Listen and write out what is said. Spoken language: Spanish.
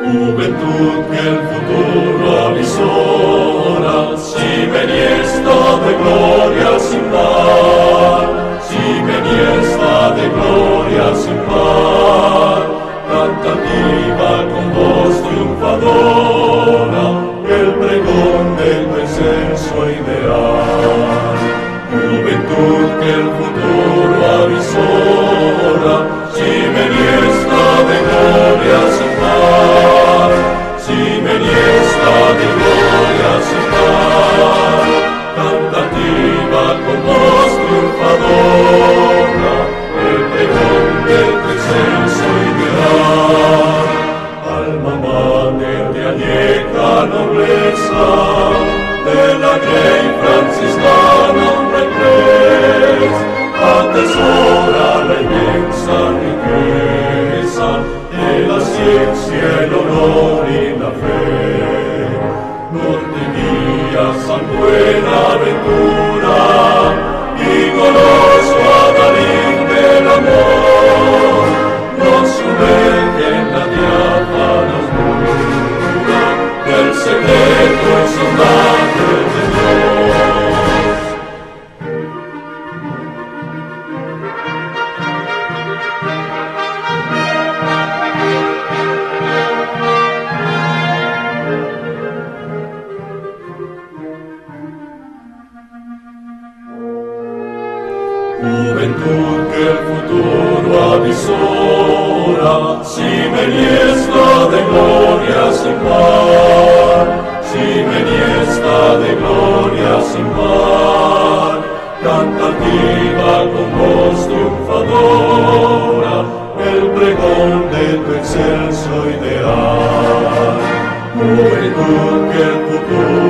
Juventud que el futuro avisora, si maniesta de gloria sin par, si maniesta de gloria sin par, cantativa con voz triunfadora, el pregón de tu excelso ideal. Juventud que el futuro avisora, si maniesta de gloria sin par, si maniesta de gloria sin par, cantativa con voz triunfadora, el pregón de tu excelso ideal. Alma mater de añeja nobleza, de la grey franciscana hombre pres, atesora la inmensa riqueza de la ciencia, el honor y la fe. Norte guía San Buenaventura, y goloso adalid del amor, nos sumerge en la diáfana oscura del secreto insondable de Dios. Juventud que el futuro avisora, si maniesta de gloria sin par, si maniesta de gloria sin par, cantativa con voz triunfadora, el pregón de tu excelso ideal. Juventud que el futuro